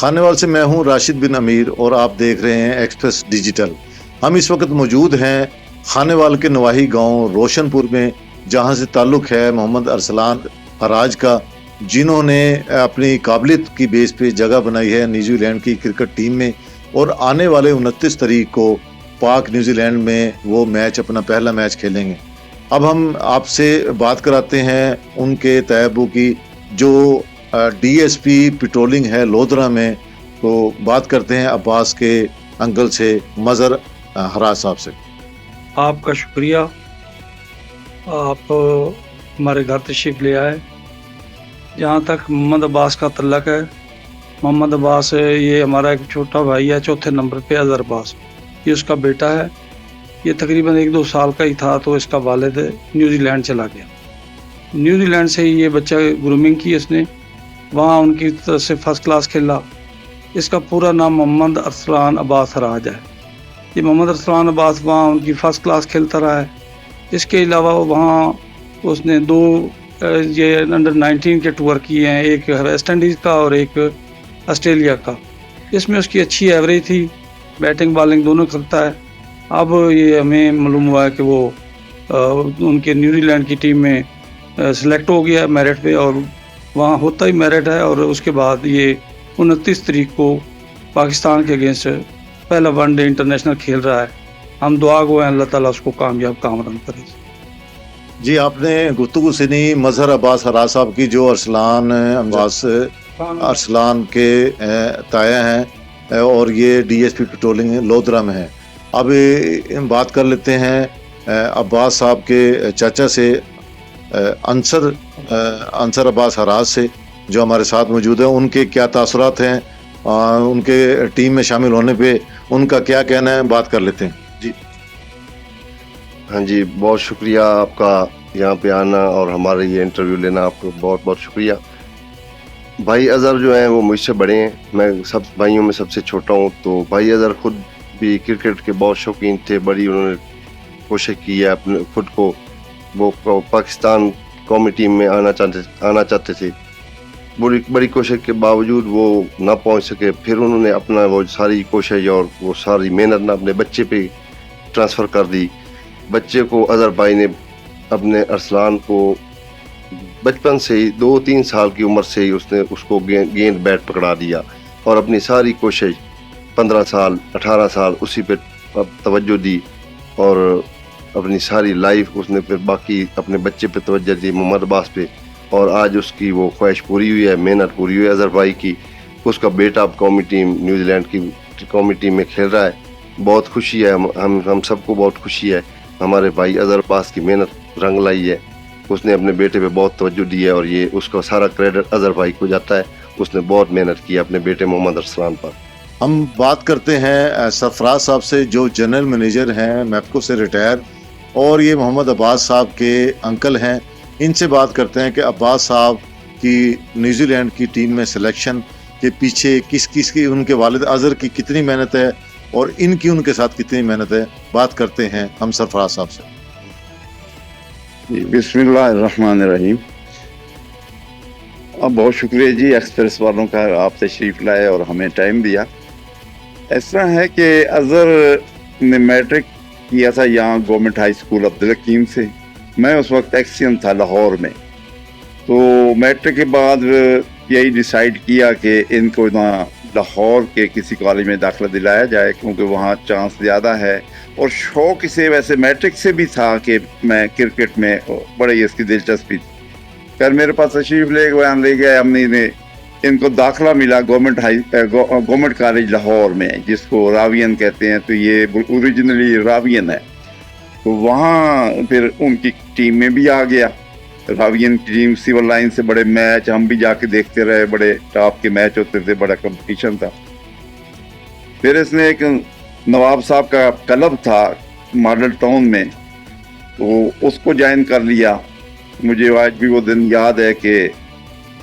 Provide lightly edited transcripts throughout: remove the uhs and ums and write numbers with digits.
खानेवाल से मैं हूं राशिद बिन अमीर और आप देख रहे हैं एक्सप्रेस डिजिटल। हम इस वक्त मौजूद हैं खानेवाल के नवाही गांव रोशनपुर में, जहां से ताल्लुक़ है मोहम्मद अरसलान अराज का, जिन्होंने अपनी काबिलियत की बेस पे जगह बनाई है न्यूजीलैंड की क्रिकेट टीम में और आने वाले 29 तारीख को पाक न्यूजीलैंड में वो मैच, अपना पहला मैच खेलेंगे। अब हम आपसे बात कराते हैं उनके तैयबू की, जो डीएसपी पेट्रोलिंग है लोधरा में। तो बात करते हैं अब्बास के अंकल से, मज़हर हराज साहब से। आपका शुक्रिया, आप हमारे घर तशरीफ़ ले आए। जहाँ तक मोहम्मद अब्बास का तल्लक है, मोहम्मद अब्बास ये हमारा एक छोटा भाई है, चौथे नंबर पे अज़हर अब्बास, ये उसका बेटा है। ये तकरीबन 1-2 साल का ही था तो इसका वालिद न्यूजीलैंड चला गया। न्यूजीलैंड से ही ये बच्चा ग्रूमिंग की इसने, वहाँ उनकी तरफ से फर्स्ट क्लास खेला। इसका पूरा नाम मोहम्मद अरसलान अब्बास हराज है। ये मोहम्मद अरसलान अब्बास वहाँ उनकी फ़र्स्ट क्लास खेलता रहा है। इसके अलावा वहाँ उसने 2 ये अंडर 19 के टूर किए हैं, एक वेस्ट इंडीज़ का और एक ऑस्ट्रेलिया का। इसमें उसकी अच्छी एवरेज थी, बैटिंग बॉलिंग दोनों करता है। अब ये हमें मालूम हुआ है कि वो उनके न्यूजीलैंड की टीम में सिलेक्ट हो गया मेरिट पे, और वहाँ होता ही मेरिट है। और उसके बाद ये 29 तारीख को पाकिस्तान के अगेंस्ट पहला वनडे इंटरनेशनल खेल रहा है। हम दुआ गो हैं अल्लाह ताला उसको कामयाब कामरान करे। जी, आपने गुफ्तगू सुनी मज़हर अब्बास हराज साहब की, जो अरसलान अब्बास अरसलान के ताया हैं और ये डीएसपी पेट्रोलिंग लोधरा में है। अब बात कर लेते हैं अब्बास साहब के चाचा से, अंसर अब्बास हराज से, जो हमारे साथ मौजूद है। उनके क्या तासुरात हैं, उनके टीम में शामिल होने पे उनका क्या कहना है, बात कर लेते हैं। जी हाँ जी, बहुत शुक्रिया आपका यहाँ पे आना और हमारे ये इंटरव्यू लेना, आपको बहुत बहुत शुक्रिया। भाई अज़हर जो हैं वो मुझसे बड़े हैं, मैं सब भाइयों में सबसे छोटा हूँ। तो भाई अज़हर खुद भी क्रिकेट के बहुत शौकीन थे, बड़ी उन्होंने कोशिश की है अपने खुद को, वो पाकिस्तान कौमी टीम में आना चाहते थे। बड़ी कोशिश के बावजूद वो ना पहुंच सके। फिर उन्होंने अपना वो सारी कोशिश और वो सारी मेहनत ना अपने बच्चे पे ट्रांसफ़र कर दी। बच्चे को अज़हर भाई ने अपने अरसलान को बचपन से ही 2-3 साल की उम्र से ही उसने उसको गेंद बैट पकड़ा दिया और अपनी सारी कोशिश 15 साल 18 साल उसी पे तवज्जो दी और अपनी सारी लाइफ उसने फिर बाकी अपने बच्चे पे तवज्जो दी, मोहम्मद अब्बास पे। और आज उसकी वो ख्वाहिश पूरी हुई है, मेहनत पूरी हुई है अज़हर भाई की। उसका बेटा अब कौमी टीम न्यूजीलैंड की कौमी टीम में खेल रहा है। बहुत खुशी है, हम सबको बहुत खुशी है। हमारे भाई अज़हर अब्बास की मेहनत रंग लाई है, उसने अपने बेटे पे बहुत तवज्जो दी है और ये उसका सारा क्रेडिट अज़हर भाई को जाता है। उसने बहुत मेहनत की अपने बेटे मोहम्मद अरसलान पर। हम बात करते हैं सरफराज साहब से, जो जनरल मैनेजर हैं मैप्को से रिटायर, और ये मोहम्मद अब्बास साहब के अंकल हैं। इनसे बात करते हैं कि अब्बास साहब की न्यूजीलैंड की टीम में सिलेक्शन के पीछे किस की, उनके वालिद अज़हर की कितनी मेहनत है और इनकी उनके साथ कितनी मेहनत है। बात करते हैं हम सरफराज साहब से। बिस्मिल्लाहिर्रहमानिर्रहीम। अब बहुत शुक्रिया जी एक्सप्रेस वालों का, आप तशरीफ़ लाए और हमें टाइम दिया। इस तरह है कि अज़हर ने मैट्रिक किया था यहाँ गवर्नमेंट हाई स्कूल अब्दुल हकीम से। मैं उस वक्त एक्सियन था लाहौर में। तो मैट्रिक के बाद यही डिसाइड किया कि इनको यहाँ लाहौर के किसी कॉलेज में दाखिला दिलाया जाए, क्योंकि वहाँ चांस ज़्यादा है। और शौक़ से वैसे मैट्रिक से भी था कि मैं क्रिकेट में बड़ी इसकी दिलचस्पी थी। फिर मेरे पास तशरीफ़ ले गया हमने ने, इनको दाखिला मिला गवर्नमेंट कॉलेज लाहौर में, जिसको रावियन कहते हैं। तो ये ओरिजिनली रावियन है। तो वहाँ फिर उनकी टीम में भी आ गया। रावियन की टीम, सिविल लाइन से बड़े मैच हम भी जाके देखते रहे, बड़े टॉप के मैच होते थे, बड़ा कंपटीशन था। फिर इसने एक नवाब साहब का क्लब था मॉडल टाउन में, तो उसको ज्वाइन कर लिया। मुझे आज भी वो दिन याद है कि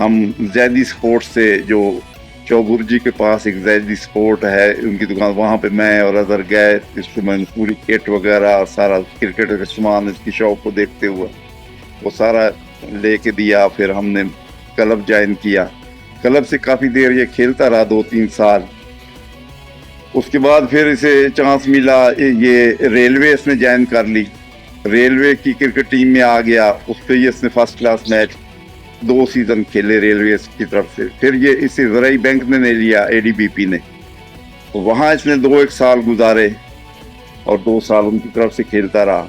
हम जैदी स्पोर्ट्स से, जो चौबुर्जी के पास एक जैदी स्पोर्ट है उनकी दुकान, वहाँ पे मैं और अज़हर गए। इंस्ट्रूमेंट, पूरी किट वगैरह और सारा क्रिकेट का सामान इसकी शॉप को देखते हुए वो सारा लेके दिया। फिर हमने क्लब ज्वाइन किया। क्लब से काफ़ी देर ये खेलता रहा, 2-3 साल। उसके बाद फिर इसे चांस मिला, ये रेलवे इसने ज्वाइन कर ली, रेलवे की क्रिकेट टीम में आ गया। उस पर ये इसने फर्स्ट क्लास मैच 2 सीज़न खेले रेलवे की तरफ से। फिर ये इसे ज़राई बैंक ने ले लिया, ADBP ने, तो वहाँ इसने 2-1 साल गुजारे और 2 साल उनकी तरफ से खेलता रहा।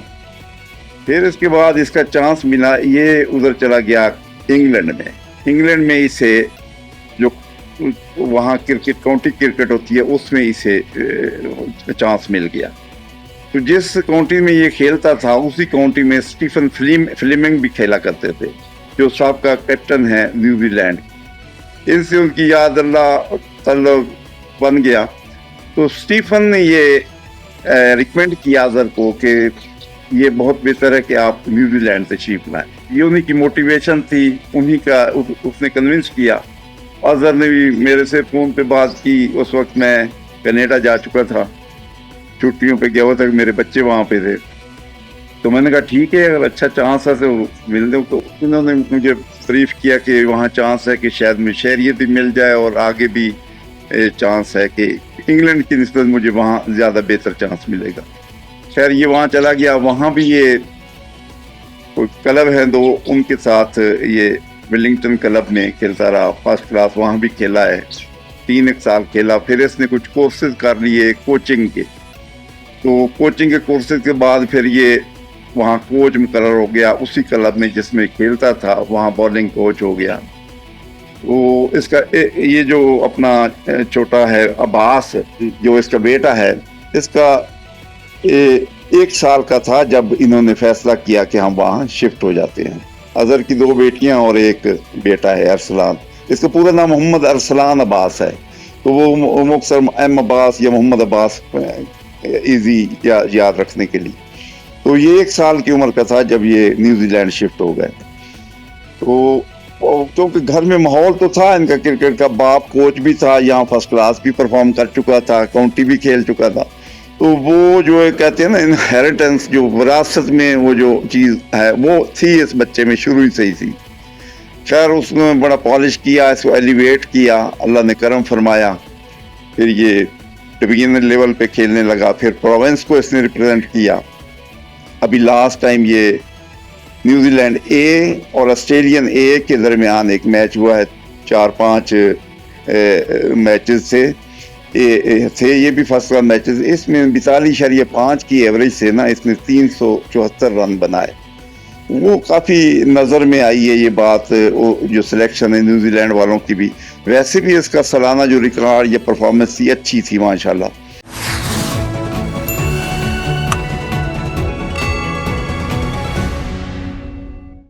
फिर इसके बाद इसका चांस मिला, ये उधर चला गया इंग्लैंड में। इंग्लैंड में इसे जो वहाँ क्रिकेट, काउंटी क्रिकेट होती है, उसमें इसे चांस मिल गया। तो जिस काउंटी में ये खेलता था उसी काउंटी में स्टीफन फ्लेमिंग भी खेला करते थे, जो साबका कैप्टन है न्यूजीलैंड। इनसे उनकी याद अल्लाह ताल्लुक बन गया। तो स्टीफन ने ये रिकमेंड किया अजहर को कि ये बहुत बेहतर है कि आप न्यूजीलैंड तशरीफ लाएं। ये उन्हीं की मोटिवेशन थी, उन्हीं का उसने कन्विंस किया। अजहर ने भी मेरे से फ़ोन पे बात की। उस वक्त मैं कनाडा जा चुका था, छुट्टियों पे गया हुआ था, मेरे बच्चे वहाँ पे थे। तो मैंने कहा ठीक है, अगर अच्छा चांस है तो मिल दो। तो उन्होंने मुझे तारीफ़ किया कि वहाँ चांस है कि शायद मुझे शहरियत भी मिल जाए और आगे भी चांस है कि इंग्लैंड की निस्बत मुझे वहाँ ज़्यादा बेहतर चांस मिलेगा। खैर ये वहाँ चला गया। वहाँ भी ये कोई क्लब है 2, उनके साथ ये वेलिंगटन क्लब में खेलता रहा, फर्स्ट क्लास वहाँ भी खेला है, 3-1 साल खेला। फिर इसने कुछ कोर्सेज कर लिए कोचिंग के। तो कोचिंग के कोर्सेज के बाद फिर ये वहाँ कोच मुकर्रर हो गया उसी क्लब में जिसमें खेलता था, वहाँ बॉलिंग कोच हो गया। तो इसका ये जो अपना छोटा है अब्बास, जो इसका बेटा है, इसका 1 साल का था जब इन्होंने फैसला किया कि हम वहाँ शिफ्ट हो जाते हैं। अजहर की 2 बेटियां और 1 बेटा है अरसलान। इसका पूरा नाम मोहम्मद अरसलान अब्बास है, तो वो मुख्तसर एम अब्बास या मोहम्मद अब्बास इजी याद रखने के लिए। तो ये 1 साल की उम्र का था जब ये न्यूजीलैंड शिफ्ट हो गए। तो क्योंकि घर में माहौल तो था इनका क्रिकेट का, बाप कोच भी था, यहाँ फर्स्ट क्लास भी परफॉर्म कर चुका था, काउंटी भी खेल चुका था। तो वो जो कहते हैं ना इनहेरिटेंस, जो विरासत में वो जो चीज़ है वो थी इस बच्चे में शुरू से ही थी। खैर उसने बड़ा पॉलिश किया, इसको एलिवेट किया, अल्लाह ने करम फरमाया। फिर ये डिवीजनल लेवल पे खेलने लगा, फिर प्रोविंस को इसने रिप्रेजेंट किया। अभी लास्ट टाइम ये न्यूजीलैंड ए और ऑस्ट्रेलियन ए के दरमियान एक मैच हुआ है, 4-5 मैचेस थे ये भी फर्स्ट क्लास मैचेस। इसमें 42.5 की एवरेज से ना इसने 374 रन बनाए। वो काफ़ी नज़र में आई है ये बात, जो सिलेक्शन है न्यूजीलैंड वालों की भी। वैसे भी इसका सालाना जो रिकॉर्ड या परफॉर्मेंस थी अच्छी थी माशाल्लाह।